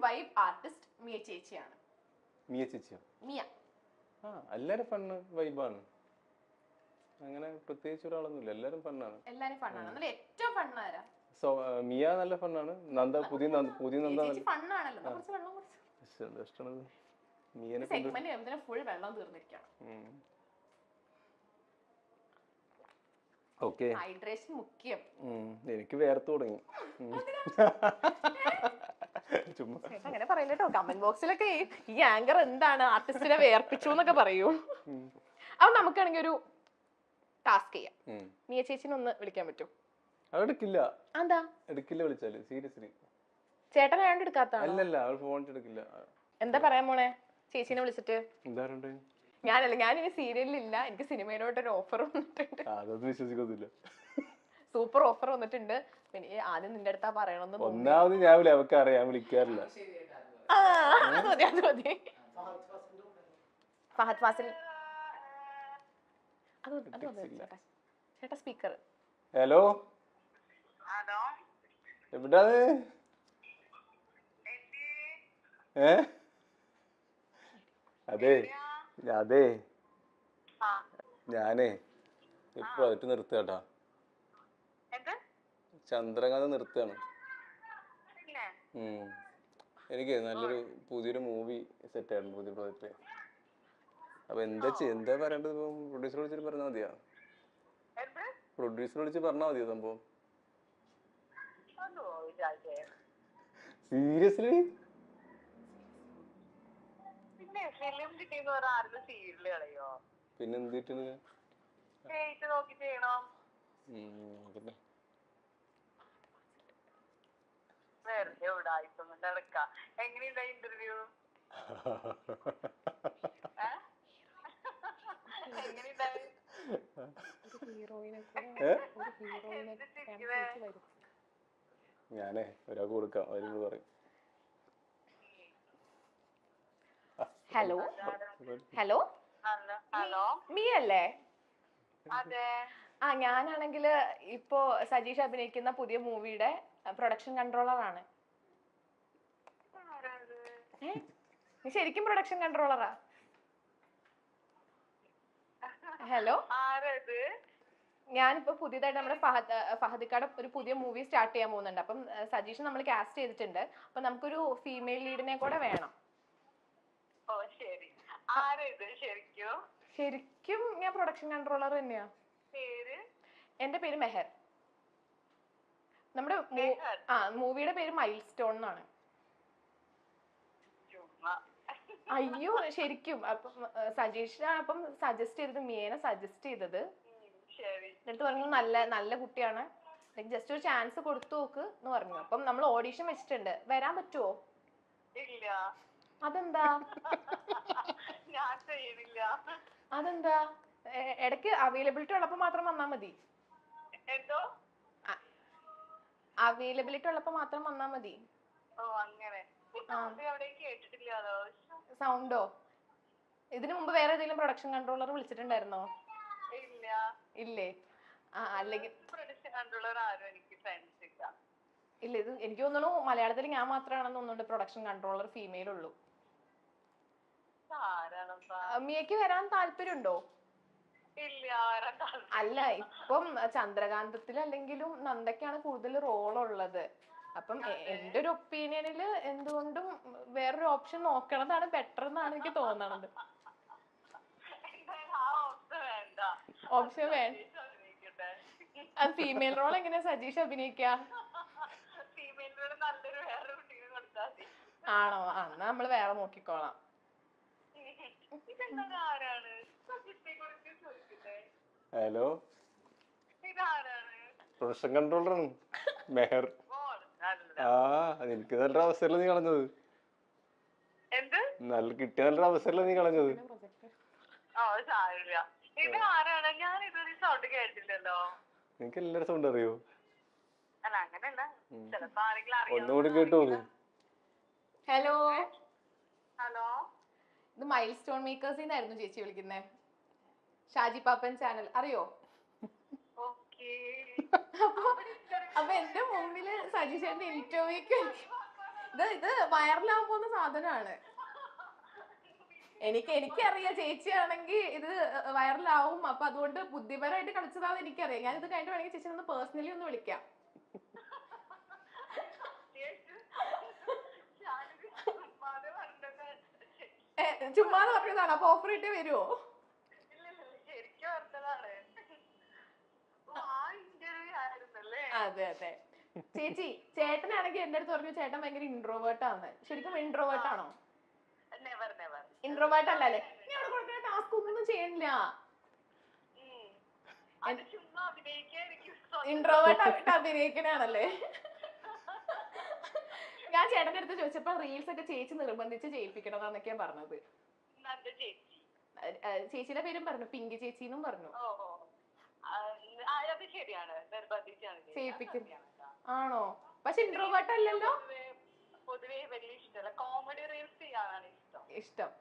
Vibe artist Miya ചേച്ചിയാണ്. മിയ ചേച്ചിയോ? മിയ. എല്ലാരും fun വൈബാണ്, അങ്ങനെ പ്രത്യേകിച്ച് ഒരാളൊന്നുമില്ല, എല്ലാരും ഫണ്ണാണ്. എല്ലാരും ഫണ്ണാണ്. എന്നാലും ഏറ്റവും ഫണ്ണാരാ? മിയ നല്ല ഫണ്ണാണ്. നന്ദ പുതിയ നന്ദ ഫണ്ണാണല്ലോ. കുറച്ച് വെള്ളം കുടിച്ചു. മിയനെ സെഗ്മെന്റ് ഫുൾ വെള്ളം തീർന്നിരിക്കണം. ഓക്കെ, ഹൈഡ്രേഷൻ മുഖ്യം. എനിക്ക് വേർത്ത് തുടങ്ങി. അങ്ങനെ പറയില്ലട്ടോ. കമന്റ് ബോക്സിലൊക്കെ ഈ ആങ്കർ എന്താണ് ആർട്ടിസ്റ്റിനെ വേർപ്പിച്ചു എന്നൊക്കെ പറയൂ. അപ്പൊ നമുക്കാണെങ്കിൽ ഒരു ടാസ്ക് ചെയ്യാം. മിയ ചേച്ചിനെ ഒന്ന് വിളിക്കാൻ പറ്റും? എടുക്കില്ല. എന്താ എടുക്കില്ല? വിളിച്ചാല് സീരിയസ്ലി ചേട്ടൻ ആയോണ്ട് എടുക്കാത്ത? അല്ലല്ല, അവൾ ഫോൺ എടുക്കില്ല. എന്താ പറയാൻ പോണേ ചേച്ചിനെ വിളിച്ചിട്ട്? എന്താ ഞാനിനി സീരിയലില്ല, എനിക്ക് സിനിമയിലോട്ടൊരു ഓഫർ വന്നിട്ടുണ്ട്. അതൊന്നും വിശ്വസിക്കുന്നില്ല. സൂപ്പർ ഓഫർ വന്നിട്ടുണ്ട്. പിന്നെ ആദ്യം നിന്റെ അടുത്താ പറയണമെന്ന്. ഒന്നാമത് ഞാൻ അവർക്ക് അറിയാൻ വിളിക്കാറില്ല. ഫഹദ് ഫാസിൽ ചേട്ടാ സ്പീക്കർ. ഹലോ, എവിടാണ്? അതെ ഞാനേ ഈ പ്രോജക്റ്റ് നിർത്തുകേട്ടാ. ചന്ദ്രകാന്ത നിർത്തുകയാണ്. എനിക്ക് നല്ലൊരു പുതിയൊരു മൂവി സെറ്റ് ആയിരുന്നു, പുതിയ പ്രോജക്റ്റ്. അപ്പൊ എന്താ പറയേണ്ടത്? ഇപ്പം പ്രൊഡ്യൂസർ വിളിച്ചിട്ട് പറഞ്ഞാൽ മതിയാ? പ്രൊഡ്യൂസർ വിളിച്ച് പറഞ്ഞാൽ മതിയോ സംഭവം? സീരിയസ്ലി? പിന്നെ എന്തിട്ട് ഇന്റർവ്യൂ ഞാനേ ഒരാൾക്ക് കൊടുക്കാം, അവര് പറയും. ഹലോ ഹലോ ഹലോ, മിയ അല്ലേ? അതെ. ഞാനാണെങ്കിൽ ഇപ്പോ സജീഷ് അഭിനയിക്കുന്ന പുതിയ മൂവിയുടെ പ്രൊഡക്ഷൻ കൺട്രോളർ ആണ്. നീ ശരിക്കും പ്രൊഡക്ഷൻ കൺട്രോളറാ? ഹലോ, ഞാനിപ്പോ പുതിയതായിട്ട് നമ്മുടെ ഫഹദിക്കാട് ഒരു പുതിയ മൂവി സ്റ്റാർട്ട് ചെയ്യാൻ പോകുന്നുണ്ട്. അപ്പം സജീഷ് നമ്മൾ കാസ്റ്റ് ചെയ്തിട്ടുണ്ട്. അപ്പൊ നമുക്കൊരു ഫീമെയിൽ ലീഡിനെ കൂടെ വേണം. ശരിക്കും ഞാൻ പ്രൊഡക്ഷൻ കൺട്രോളർ തന്നെയാ. എന്റെ പേര് മെഹർ. നമ്മുടെ മൂവിയുടെ പേര് മൈൽ സ്റ്റോൺ എന്നാണ്. അയ്യോ ശരിക്കും. അപ്പം സജീഷ് അപ്പം സജസ്റ്റ് ചെയ്തത്, മിയേനെ സജസ്റ്റ് ചെയ്തത്. എന്നിട്ട് പറഞ്ഞു നല്ല കുട്ടിയാണ്, ജസ്റ്റ് ഒരു ചാൻസ് കൊടുത്തു നോക്ക് എന്ന് പറഞ്ഞു. അപ്പം നമ്മൾ ഓഡീഷൻ വെച്ചിട്ടുണ്ട്. വരാൻ പറ്റുമോ? അതെന്താ? അതെന്താ? ഇടയ്ക്ക് അവൈലബിലിറ്റി ഉള്ളപ്പോ മാത്രം വന്നാ മതി. അവൈലബിലിറ്റി ഉള്ളപ്പോ മാത്രം വന്നാ മതി. സൗണ്ടോ? ഇതിനു മുമ്പ് വേറെ ഏതെങ്കിലും പ്രൊഡക്ഷൻ കൺട്രോളർ വിളിച്ചിട്ടുണ്ടായിരുന്നോ? ഇല്ലേ? അല്ലെങ്കിൽ ഇല്ല, ഇത് എനിക്ക് തോന്നുന്നു മലയാളത്തിൽ ഞാൻ മാത്രമാണെന്ന് തോന്നുന്നുണ്ട് പ്രൊഡക്ഷൻ കൺട്രോളർ ഫീമെയിൽ ഉള്ളൂ. മിയക്ക് വരാൻ താല്പര്യമുണ്ടോ? അല്ല, ഇപ്പം ചന്ദ്രകാന്തത്തിൽ അല്ലെങ്കിലും നന്ദയ്ക്കാണ് കൂടുതൽ റോൾ ഉള്ളത്. അപ്പം എന്റെ ഒരു ഒപ്പീനിയനിൽ എന്തുകൊണ്ടും വേറൊരു ഓപ്ഷൻ നോക്കണതാണ് ബെറ്റർ എന്നാണ് എനിക്ക് തോന്നണത്. ഓപ്ഷൻ വേണ്ട. ഫീമെയിൽ റോൾ എങ്ങനെയാ സജീഷ് അഭിനയിക്ക? ആണോ? എന്നാ നമ്മള് വേറെ നോക്കിക്കോളാം. ഹലോ, പ്രൊഡക്ഷൻ കൺട്രോളറാണ് മെഹർ. എനിക്ക് നല്ലൊരു അവസരമല്ല നീ കളഞ്ഞത്. കിട്ടിയ നല്ലൊരു അവസരമല്ല നീ കളഞ്ഞത്. നിനക്ക് എല്ലാരും സൗണ്ട് അറിയോ? ഒന്നുകൂടി കേട്ടു നോക്ക്. ഹലോ ഇത് മൈൽ സ്റ്റോൺ മേക്കേഴ്സിന്നായിരുന്നു ചേച്ചി വിളിക്കുന്നേ. ഷാജി പാപ്പൻ ചാനൽ അറിയോ? അപ്പൊ എന്റെ മുമ്പില് സജീഷന്റെ ഇന്റർവ്യൂക്ക് ഇത് വൈറലാവാൻ പോകുന്ന സാധനമാണ്. എനിക്കറിയാം ചേച്ചിയാണെങ്കിൽ ഇത് വൈറലാവും. അപ്പൊ അതുകൊണ്ട് ബുദ്ധിപരമായിട്ട് കളിച്ചതാന്ന് എനിക്കറിയാം. ഞാൻ ഇത് കഴിഞ്ഞിട്ട് വേണമെങ്കിൽ ചേച്ചി ഒന്ന് പേഴ്സണലി ഒന്ന് വിളിക്കാം. ചുമ്മാതെ പറഞ്ഞതാണ്. അപ്പൊ ഓഫർ ഇട്ടേ വരുമോ? അതെ അതെ. ചേച്ചി ചേട്ടനാണെങ്കിൽ എന്റെ അടുത്ത് പറഞ്ഞു ചേട്ടൻ ഭയങ്കര ഇൻട്രോവേർട്ട് ആണ്. ശരിക്കും ഇൻട്രോവേർട്ട് ആണോ? ഇൻട്രോവേർട്ട് അല്ലേ? നീ അവിടെ കൊടുക്കുന്ന ടാസ്ക് ഒന്നും ചെയ്യണില്ല. ഇൻട്രോവേർട്ട് അഭിനയിക്കണാണല്ലേ? ഞാൻ ചേട്ടന്റെ അടുത്ത് ചോദിച്ചപ്പോ റീൽസ് ഒക്കെ ചേച്ചി നിർബന്ധിച്ച് ചെയ്യിപ്പിക്കണതാന്നൊക്കെയാ പറഞ്ഞത്. ചേച്ചിയുടെ പേരും പറഞ്ഞു, പിങ്കി ചേച്ചിന്നും പറഞ്ഞു. ചെയ്യിപ്പിക്കും ആണോ? പക്ഷെ ഇൻട്രോവേർട്ട് അല്ലല്ലോ. പൊതുവെ വലിയ ഇഷ്ടമല്ല, കോമഡി റീൽസ് ചെയ്യാനാണ് ഇഷ്ടം.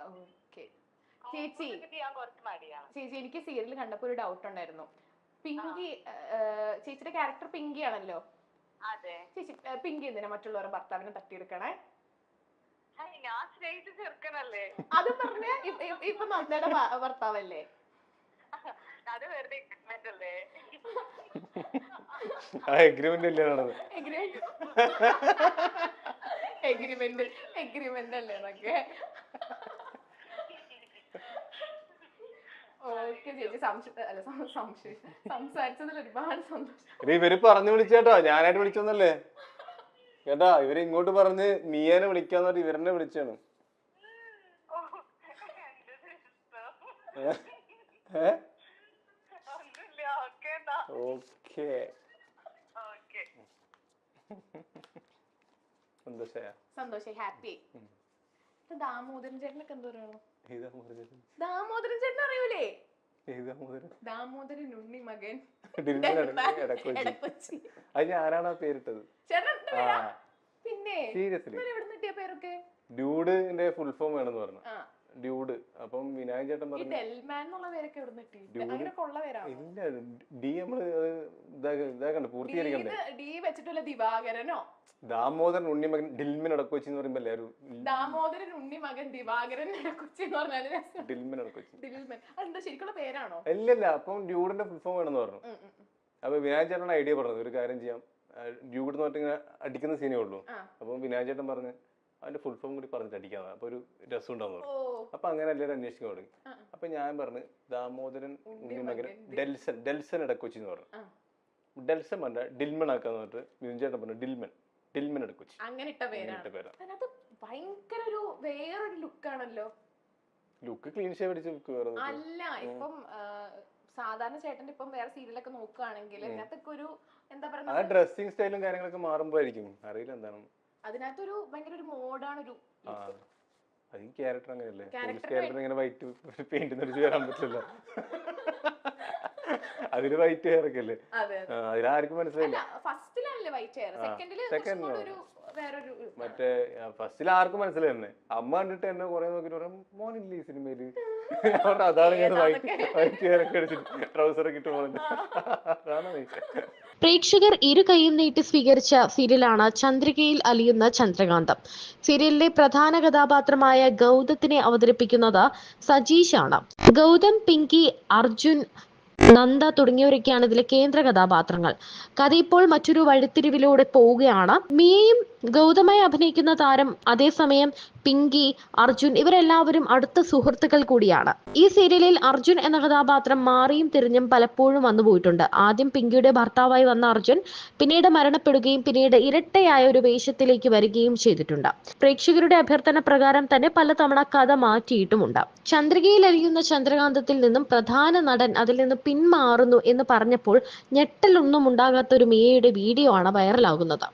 ഓക്കെ ചേച്ചി, എനിക്ക് സീരിയൽ കണ്ടപ്പോ ഒരു ഡൗട്ട് ഉണ്ടായിരുന്നു. പിങ്കി, ചേച്ചിയുടെ ക്യാരക്ടർ പിങ്കി ആണല്ലോ. ചേച്ചി പിങ്കി എന്തിനാ മറ്റുള്ളവരുടെ ഭർത്താവിനെ തട്ടിയെടുക്കണേ? അത് പറഞ്ഞ ഇപ്പൊ നന്ദയുടെ ഭർത്താവല്ലേ? എഗ്രിമെന്റ് അല്ലേ എന്നൊക്കെ. ഓക്കെ ചേച്ചി, സംസാരിച്ചതിൽ ഒരുപാട് സന്തോഷം. ഇവര് പറഞ്ഞു വിളിച്ചേട്ടോ, ഞാനായിട്ട് വിളിച്ചൊന്നല്ലേ കേട്ടാ. ഇവര് ഇങ്ങോട്ട് പറഞ്ഞ് മിയേനെ വിളിക്കാന്ന് പറഞ്ഞ് ഇവരെന്നെ വിളിച്ചാണ്. ഓക്കെ സന്തോഷായി, ഹാപ്പി. ദാമോദരൻ ചേട്ടനൊക്കെ എന്തോ പറയണോ? ദാമോദരൻ ചേട്ടൻ അറിയൂലേ? ദാമോദരൻ ഉണ്ണി മകൻ എടക്കൊച്ചി. അത് ഞാനാണ് ആ പേരിട്ടത്. പിന്നെ സീരിയസ്ലി പേരൊക്കെ ഡ്യൂഡിന്റെ ഫുൾ ഫോം വേണമെന്ന് പറഞ്ഞു. ഡ്യൂഡ്. അപ്പം വിനായകൻ ചേട്ടൻ പറഞ്ഞു ഇല്ല, ഡി നമ്മള് ഇതാക്കണ്ട, പൂർത്തീകരിക്കണ്ടേ. ഡി വെച്ചിട്ടുള്ള ദിവാകരനോ ദാമോദരൻ ഉണ്ണിമകൻ ഡിൽമിൻ ഇടക്കൊച്ചി എന്ന് പറയുമ്പോ എല്ലാവരും ദാമോദരൻ ഉണ്ണിമകൻ ദിവാകരൻ ഇടക്കൊച്ചി എന്ന് പറഞ്ഞാല് ഡിൽമിൻ ഇടക്കൊച്ചി. അതെന്താ ശരിക്കുള്ള പേരാണോ? അല്ലല്ല, അപ്പം ഡ്യൂഡിന്റെ ഫുൾ ഫോം വേണമെന്ന് പറഞ്ഞു. അപ്പൊ വിനായകൻ ചേട്ടനാണ് ഐഡിയ പറഞ്ഞത്, ഒരു കാര്യം ചെയ്യാം, ഡ്യൂഡ് എന്ന് പറഞ്ഞിട്ട് അടിക്കുന്ന സീനേ ഉള്ളൂ. അപ്പം വിനായകൻ ചേട്ടൻ പറഞ്ഞ് അതിന്റെ ഫുൾ ഫോം കൂടി പറഞ്ഞിട്ട് അടിക്കാന്ന്. അപ്പൊ ഒരു രസം ഉണ്ടാവുന്നു. അപ്പൊ അങ്ങനെ എല്ലാവരും അന്വേഷിക്കാൻ തുടങ്ങി. അപ്പൊ ഞാൻ പറഞ്ഞു ദാമോദരൻ ഉണ്ണിമകൻ ഡെൽസൺ ഇടക്കൊച്ചി എന്ന് പറഞ്ഞു. ഡെൽസൺ പറഞ്ഞ ഡിൽമൺ ആക്കാന്ന് പറഞ്ഞിട്ട് വിനുചേട്ടൻ പറഞ്ഞു ഡിൽമൺ ഇടക്കൊച്ചി. അങ്ങനെ ഇട്ട പേരാണ്. ഭയങ്കര ഒരു വേറൊരു ലുക്കാണല്ലോ. ലുക്ക് ക്ലീൻ ഷേവ് അടിച്ച ലുക്ക് വേറെ അല്ല. ഇപ്പം സാധാരണ ചേട്ടന്റെ ഇപ്പം വേറെ സീരിയലൊക്കെ നോക്കുകയാണെങ്കിൽ അതിനകത്തൊക്കെ ഒരു എന്താ പറയുക, ഡ്രസ്സിംഗ് സ്റ്റൈലും കാര്യങ്ങളൊക്കെ മാറുമ്പോഴായിരിക്കും, അറിയില്ല എന്താണ്. അതിനകത്തൊരു ഭയങ്കര ഒരു മോഡാണ് ഒരു ക്യാരക്ടർ. അങ്ങനെയല്ലേ ക്യാരക്ടർ ഇങ്ങനെ വൈറ്റ് പെയിന്റ് അടിച്ച് വരാൻ പറ്റില്ല. അതിന് വൈറ്റ് ഹെയർ ഒക്കെ അല്ലേ, അതിലാർക്കും മനസ്സിലായില്ല. മറ്റേ ഫസ്റ്റിൽ ആർക്കും മനസ്സിലായി തന്നെ. അമ്മ കണ്ടിട്ട് എന്നെ കുറെ നോക്കിട്ട് പറയാം മോനില്ലേ ഈ സിനിമയില്. അതാണ് ഞാൻ വൈറ്റ് ഹെയർ ഒക്കെ അടിച്ചിട്ട് ട്രൗസറൊക്കെ ഇട്ട് പോകുന്നത്. അതാണ് പ്രേക്ഷകർ ഇരു കൈയും നീട്ടി സ്വീകരിച്ച സീരിയലാണ് ചന്ദ്രികയിൽ അലിയുന്ന ചന്ദ്രകാന്തം. സീരിയലിലെ പ്രധാന കഥാപാത്രമായ ഗൗതത്തിനെ അവതരിപ്പിക്കുന്നത് സജീഷാണ്. ഗൗതം, പിങ്കി, അർജുൻ, നന്ദ തുടങ്ങിയവരൊക്കെയാണ് ഇതിലെ കേന്ദ്ര കഥാപാത്രങ്ങൾ. കഥ ഇപ്പോൾ മറ്റൊരു വഴിത്തിരിവിലൂടെ പോവുകയാണ്. മിയയും ഗൗതമായി അഭിനയിക്കുന്ന താരം അതേസമയം പിങ്കി, അർജുൻ ഇവരെല്ലാവരും അടുത്ത സുഹൃത്തുക്കൾ കൂടിയാണ്. ഈ സീരിയലിൽ അർജുൻ എന്ന കഥാപാത്രം മാറിയും തിരിഞ്ഞും പലപ്പോഴും വന്നുപോയിട്ടുണ്ട്. ആദ്യം പിങ്കിയുടെ ഭർത്താവായി വന്ന അർജുൻ പിന്നീട് മരണപ്പെടുകയും പിന്നീട് ഇരട്ടയായ ഒരു വേഷത്തിലേക്ക് വരികയും ചെയ്തിട്ടുണ്ട്. പ്രേക്ഷകരുടെ അഭ്യർത്ഥന പ്രകാരം തന്നെ പലതവണ കഥ മാറ്റിയിട്ടുമുണ്ട്. ചന്ദ്രികയിൽ അലിയുന്ന ചന്ദ്രകാന്തത്തിൽ നിന്നും പ്രധാന നടൻ അതിൽ നിന്ന് പിന്മാറുന്നു എന്ന് പറഞ്ഞപ്പോൾ ഞെട്ടലൊന്നും ഉണ്ടാകാത്ത ഒരു മിയയുടെ വീഡിയോ ആണ് വൈറലാകുന്നത്.